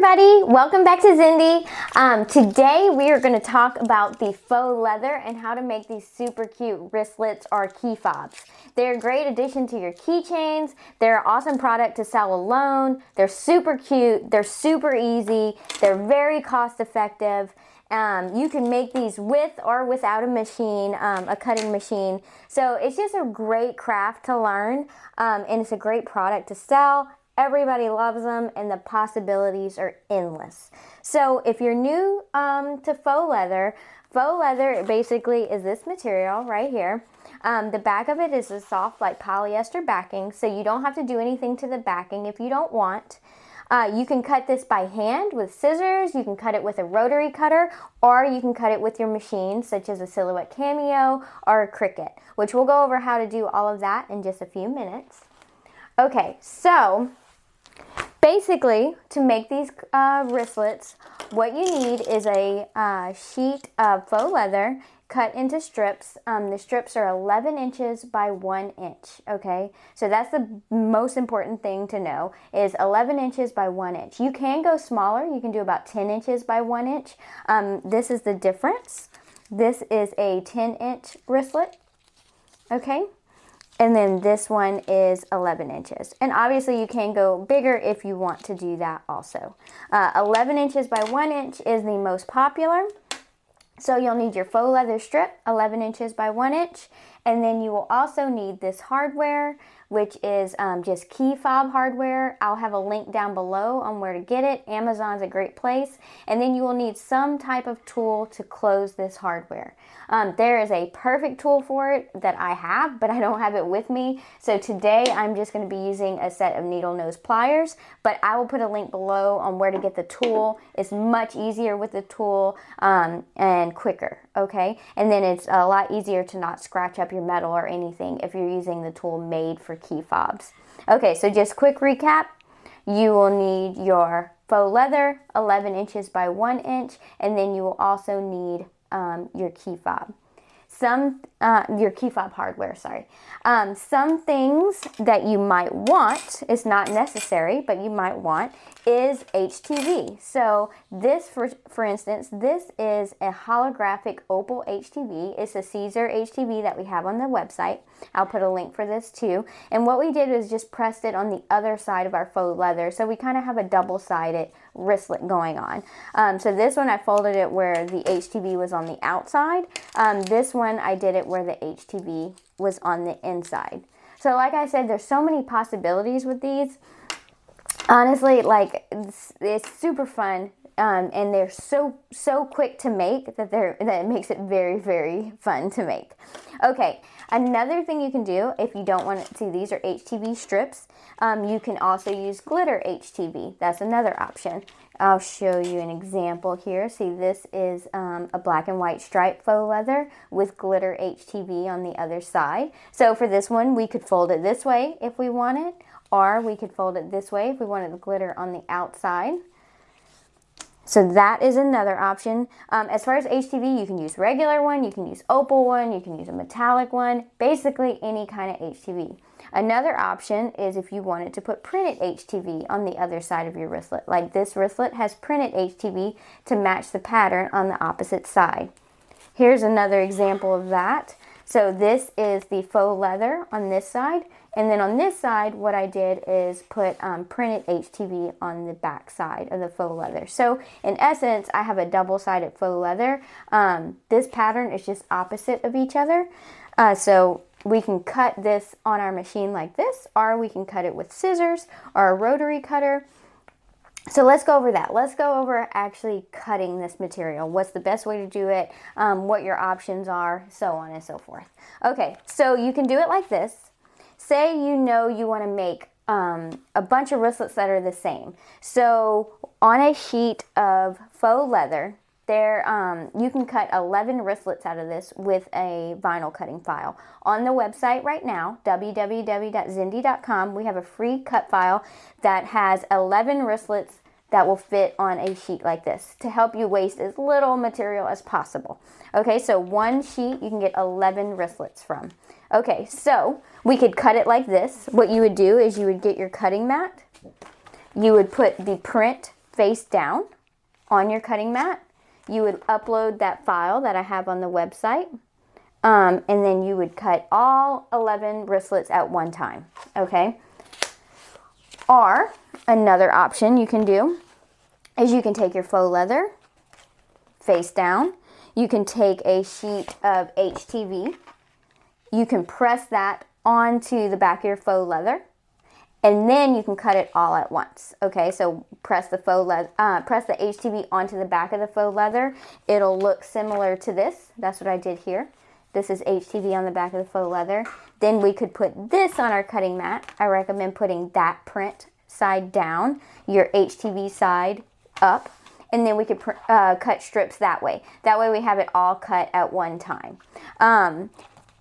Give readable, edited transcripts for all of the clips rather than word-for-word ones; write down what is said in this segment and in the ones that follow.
everybody, welcome back to Zindy. Today we are going to talk about the faux leather and how to make these super cute wristlets or key fobs. They're a great addition to your keychains. They're an awesome product to sell alone. They're super cute. They're super easy. They're very cost effective. You can make these with or without a machine, a cutting machine. So it's just a great craft to learn, and it's a great product to sell. Everybody loves them, and the possibilities are endless. So if you're new to faux leather basically is this material right here. The back of it is a soft like polyester backing, so you don't have to do anything to the backing if you don't want. You can cut this by hand with scissors, you can cut it with a rotary cutter, or you can cut it with your machine, such as a Silhouette Cameo or a Cricut, which we'll go over how to do all of that in just a few minutes. Okay, so basically, to make these wristlets, what you need is a sheet of faux leather cut into strips. The strips are 11 inches by 1 inch, okay? So that's the most important thing to know, is 11 inches by 1 inch. You can go smaller. You can do about 10 inches by 1 inch. This is the difference. This is a 10-inch wristlet, okay? And then this one is 11 inches. And obviously you can go bigger if you want to do that also. 11 inches by 1 inch is the most popular. So you'll need your faux leather strip, 11 inches by 1 inch. And then you will also need this hardware, which is just key fob hardware. I'll have a link down below on where to get it. Amazon's a great place. And then you will need some type of tool to close this hardware. There is a perfect tool for it that I have, but I don't have it with me. So today I'm just going to be using a set of needle nose pliers, but I will put a link below on where to get the tool. It's much easier with the tool and quicker, okay? And then it's a lot easier to not scratch up your metal or anything if you're using the tool made for key fobs. Okay, so just quick recap. You will need your faux leather, 11 inches by 1 inch, and then you will also need your key fob. Your key fob hardware, sorry. Some things that you might want, it's not necessary, but you might want, is HTV. So this, for instance, this is a holographic opal HTV. It's a Caesar HTV that we have on the website. I'll put a link for this too. And what we did was just pressed it on the other side of our faux leather. So we kind of have a double-sided wristlet going on. So this one I folded it where the HTV was on the outside. This one I did it where the HTV was on the inside. So like I said, there's so many possibilities with these. Honestly, like it's super fun. And they're so quick to make that it makes it very, very fun to make. Okay, another thing you can do if you don't want to see, these are HTV strips. You can also use glitter HTV. That's another option. I'll show you an example here. See, this is a black and white striped faux leather with glitter HTV on the other side. So for this one, we could fold it this way if we wanted, or we could fold it this way if we wanted the glitter on the outside. So that is another option. As far as HTV, you can use regular one, you can use opal one, you can use a metallic one, basically any kind of HTV. Another option is if you wanted to put printed HTV on the other side of your wristlet. Like this wristlet has printed HTV to match the pattern on the opposite side. Here's another example of that. So this is the faux leather on this side. And then on this side, what I did is put printed HTV on the back side of the faux leather. So in essence, I have a double-sided faux leather. This pattern is just opposite of each other. So we can cut this on our machine like this, or we can cut it with scissors or a rotary cutter. So let's go over that. Let's go over actually cutting this material. What's the best way to do it, what your options are, so on and so forth. Okay, so you can do it like this. Say you know you want to make a bunch of wristlets that are the same. So on a sheet of faux leather, you can cut 11 wristlets out of this with a vinyl cutting file. On the website right now, www.zindy.com, we have a free cut file that has 11 wristlets that will fit on a sheet like this to help you waste as little material as possible. Okay, so one sheet you can get 11 wristlets from. Okay, so we could cut it like this. What you would do is you would get your cutting mat. You would put the print face down on your cutting mat. You would upload that file that I have on the website. And then you would cut all 11 wristlets at one time, okay? Or another option you can do is you can take your faux leather face down. You can take a sheet of HTV. You can press that onto the back of your faux leather, and then you can cut it all at once. Okay, so press the HTV onto the back of the faux leather. It'll look similar to this. That's what I did here. This is HTV on the back of the faux leather. Then we could put this on our cutting mat. I recommend putting that print side down, your HTV side up, and then we could cut strips that way. That way we have it all cut at one time.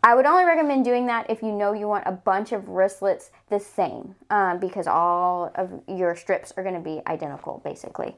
I would only recommend doing that if you know you want a bunch of wristlets the same, because all of your strips are going to be identical, basically.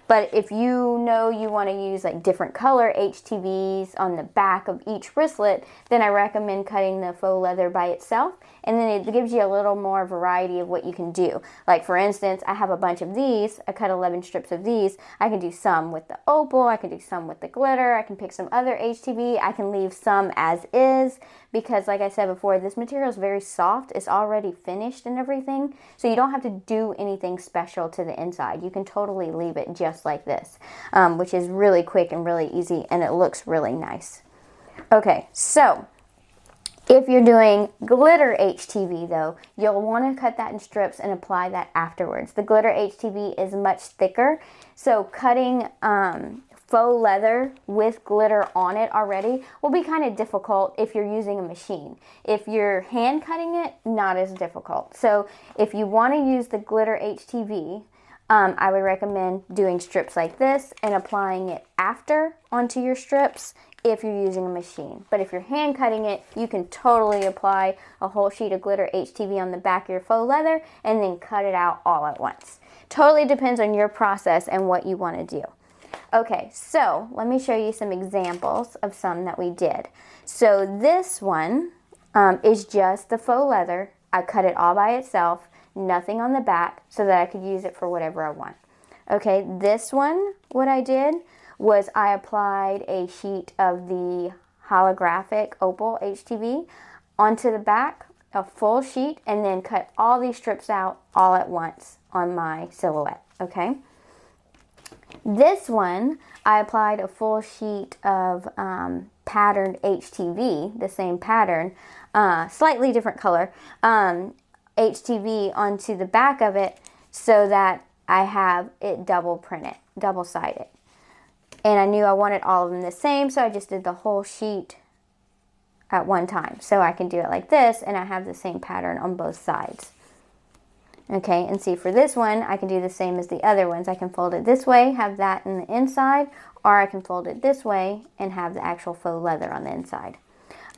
But if you know you want to use like different color HTVs on the back of each wristlet, then I recommend cutting the faux leather by itself, and then it gives you a little more variety of what you can do. Like for instance, I have a bunch of these. I cut 11 strips of these. I can do some with the opal. I can do some with the glitter. I can pick some other HTV. I can leave some as is, because like I said before, this material is very soft. It's already finished and everything, so you don't have to do anything special to the inside. You can totally leave it just like this, which is really quick and really easy, and it looks really nice. Okay, so if you're doing glitter HTV though, you'll want to cut that in strips and apply that afterwards. The glitter HTV is much thicker, so cutting faux leather with glitter on it already will be kind of difficult if you're using a machine. If you're hand cutting it, not as difficult. So if you want to use the glitter HTV, I would recommend doing strips like this and applying it after onto your strips if you're using a machine. But if you're hand cutting it, you can totally apply a whole sheet of glitter HTV on the back of your faux leather and then cut it out all at once. Totally depends on your process and what you want to do. Okay, so let me show you some examples of some that we did. So this one is just the faux leather. I cut it all by itself, nothing on the back, so that I could use it for whatever I want. Okay, this one, what I did was I applied a sheet of the holographic opal HTV onto the back, a full sheet, and then cut all these strips out all at once on my silhouette, okay? This one, I applied a full sheet of patterned HTV, the same pattern, slightly different color, HTV onto the back of it so that I have it double printed, double-sided. And I knew I wanted all of them the same, so I just did the whole sheet at one time. So I can do it like this, and I have the same pattern on both sides. Okay, and see, for this one, I can do the same as the other ones. I can fold it this way, have that in the inside, or I can fold it this way and have the actual faux leather on the inside.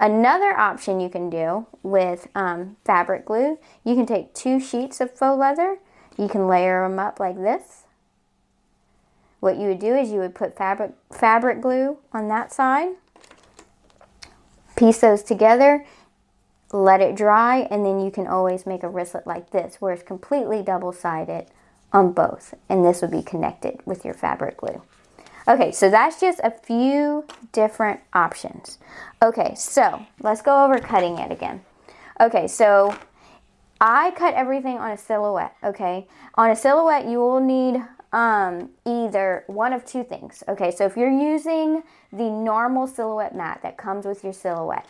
Another option you can do with fabric glue, you can take 2 sheets of faux leather, you can layer them up like this. What you would do is you would put fabric glue on that side, piece those together, let it dry, and then you can always make a wristlet like this where it's completely double-sided on both, and this would be connected with your fabric glue. Okay, so that's just a few different options. Okay, so let's go over cutting it again. Okay, so I cut everything on a silhouette, okay? On a silhouette, you will need either one of 2 things. Okay, so if you're using the normal silhouette mat that comes with your silhouette,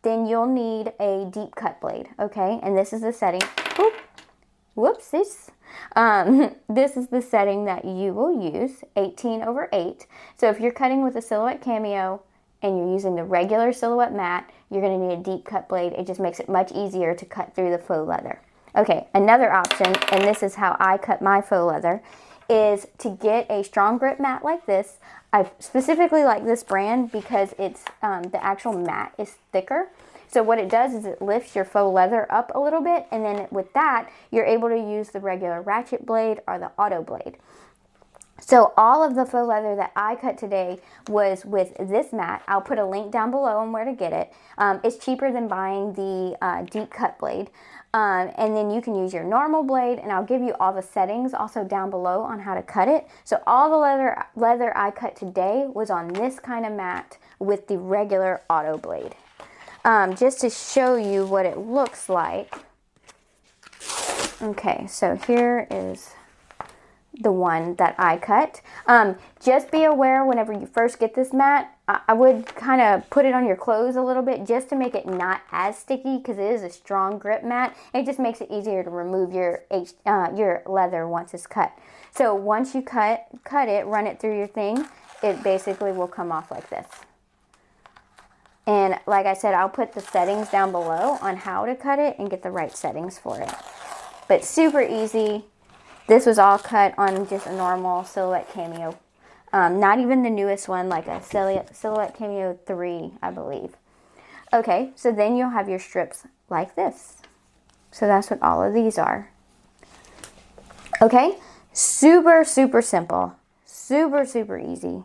then you'll need a deep cut blade, okay? And this is the setting. Whoopsies. This is the setting that you will use, 18/8. So if you're cutting with a silhouette cameo and you're using the regular silhouette mat, you're going to need a deep cut blade. It just makes it much easier to cut through the faux leather. Okay, another option, and this is how I cut my faux leather, is to get a strong grip mat like this. I specifically like this brand because it's the actual mat is thicker. So what it does is it lifts your faux leather up a little bit, and then with that, you're able to use the regular ratchet blade or the auto blade. So all of the faux leather that I cut today was with this mat. I'll put a link down below on where to get it. It's cheaper than buying the deep cut blade. And then you can use your normal blade, and I'll give you all the settings also down below on how to cut it. So all the leather I cut today was on this kind of mat with the regular auto blade. Just to show you what it looks like. Okay, so here is the one that I cut. Just be aware whenever you first get this mat, I would kind of put it on your clothes a little bit just to make it not as sticky, because it is a strong grip mat. It just makes it easier to remove your leather once it's cut. So once you cut it, run it through your thing, it basically will come off like this. And like I said, I'll put the settings down below on how to cut it and get the right settings for it. But super easy. This was all cut on just a normal Silhouette Cameo. Not even the newest one, like a Silhouette Cameo 3, I believe. Okay, so then you'll have your strips like this. So that's what all of these are. Okay, super, super simple. Super, super easy.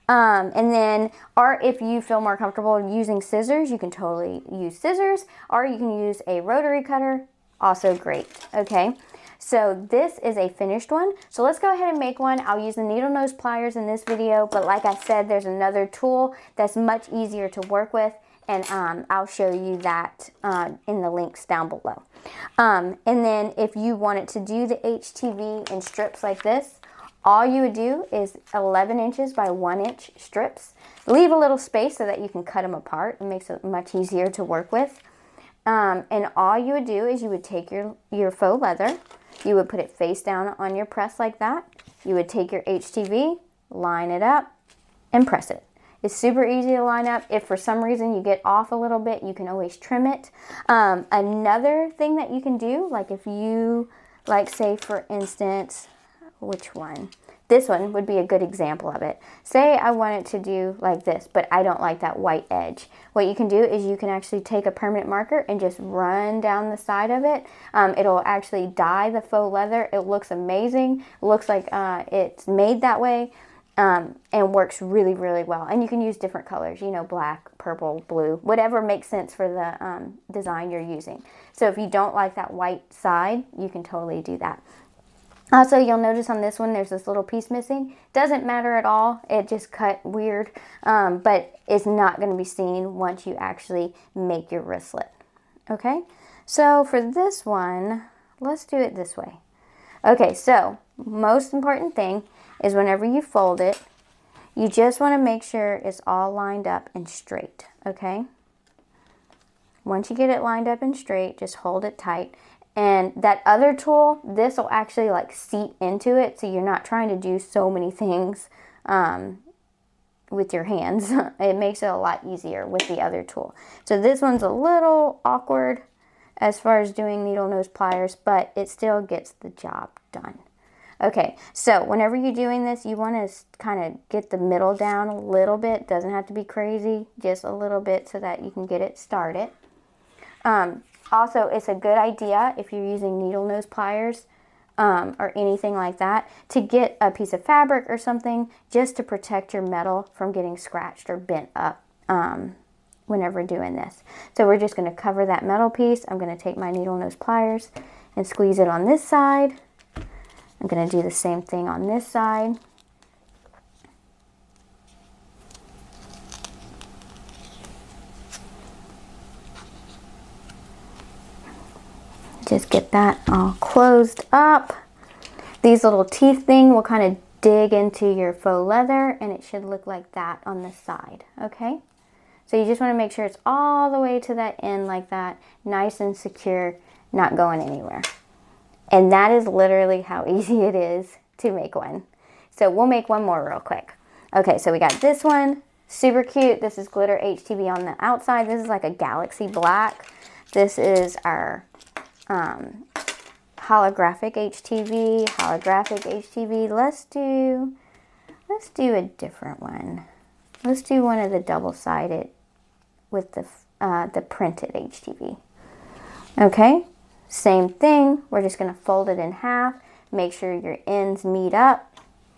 And then, or if you feel more comfortable using scissors, you can totally use scissors, or you can use a rotary cutter. Also great. Okay. So this is a finished one. So let's go ahead and make one. I'll use the needle nose pliers in this video, but like I said, there's another tool that's much easier to work with, and I'll show you that in the links down below. And then if you wanted to do the HTV in strips like this, all you would do is 11 inches by 1 inch strips. Leave a little space so that you can cut them apart. It makes it much easier to work with. And all you would do is you would take your faux leather, you would put it face down on your press like that. You would take your HTV, line it up, and press it. It's super easy to line up. If for some reason you get off a little bit, you can always trim it. Another thing that you can do, like if you, like say for instance, which one? This one would be a good example of it. Say I wanted to do like this, but I don't like that white edge. What you can do is you can actually take a permanent marker and just run down the side of it. It'll actually dye the faux leather. It looks amazing. It looks like it's made that way, and works really, really well. And you can use different colors, you know, black, purple, blue, whatever makes sense for the design you're using. So if you don't like that white side, you can totally do that. Also, you'll notice on this one, there's this little piece missing. Doesn't matter at all. It just cut weird, but it's not going to be seen once you actually make your wristlet. Okay, so for this one, let's do it this way. Okay, so most important thing is whenever you fold it, you just want to make sure it's all lined up and straight, okay? Once you get it lined up and straight, just hold it tight. And that other tool, this will actually like seep into it, so you're not trying to do so many things with your hands. It makes it a lot easier with the other tool. So this one's a little awkward as far as doing needle nose pliers, but it still gets the job done. Okay, so whenever you're doing this, you want to kind of get the middle down a little bit. Doesn't have to be crazy, just a little bit so that you can get it started. Also, it's a good idea if you're using needle nose pliers or anything like that to get a piece of fabric or something just to protect your metal from getting scratched or bent up whenever doing this. So we're just going to cover that metal piece. I'm going to take my needle nose pliers and squeeze it on this side. I'm going to do the same thing on this side. Just get that all closed up. These little teeth thing will kind of dig into your faux leather, and it should look like that on the side, okay? So you just want to make sure it's all the way to that end like that, nice and secure, not going anywhere. And that is literally how easy it is to make one. So we'll make one more real quick. Okay, so we got this one, super cute. This is glitter HTV on the outside. This is like a galaxy black. This is our holographic HTV. Let's do a different one. Let's do one of the double-sided with the printed HTV. Okay, same thing. We're just going to fold it in half. Make sure your ends meet up.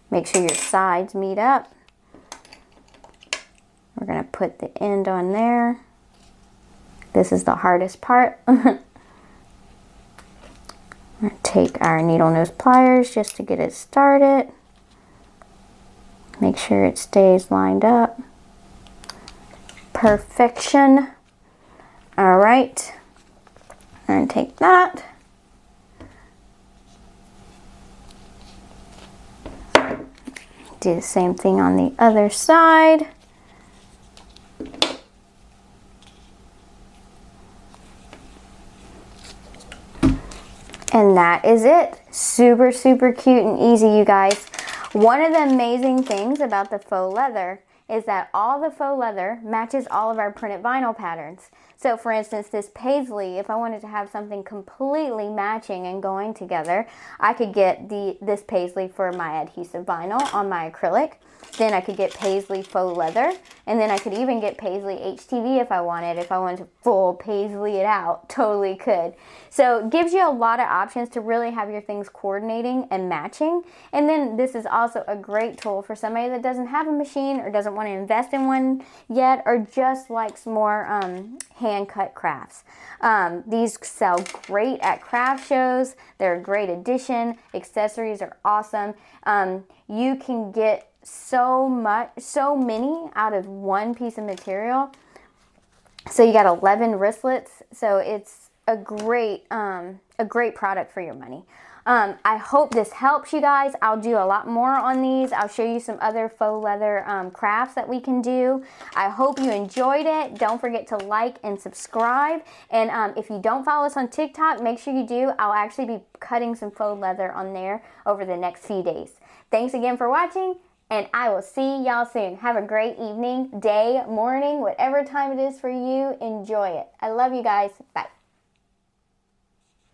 Make sure your sides meet up. We're going to put the end on there. This is the hardest part. take our needle nose pliers just to get it started. Make sure it stays lined up. Perfection. All right, and take that. Do the same thing on the other side. And that is it. Super, super cute and easy, you guys. One of the amazing things about the faux leather is that all the faux leather matches all of our printed vinyl patterns. So for instance, this paisley, if I wanted to have something completely matching and going together, I could get this paisley for my adhesive vinyl on my acrylic. Then I could get paisley faux leather, and then I could even get paisley HTV if I wanted. If I wanted to full paisley it out, totally could. So it gives you a lot of options to really have your things coordinating and matching. And then this is also a great tool for somebody that doesn't have a machine or doesn't want to invest in one yet, or just likes more hand cut crafts. These sell great at craft shows. They're a great addition. Accessories are awesome. You can get so many out of one piece of material. So you got 11 wristlets. So it's a great product for your money. I hope this helps you guys. I'll do a lot more on these. I'll show you some other faux leather crafts that we can do. I hope you enjoyed it. Don't forget to like and subscribe. And if you don't follow us on TikTok, make sure you do. I'll actually be cutting some faux leather on there over the next few days. Thanks again for watching, and I will see y'all soon. Have a great evening, day, morning, whatever time it is for you. Enjoy it. I love you guys. Bye.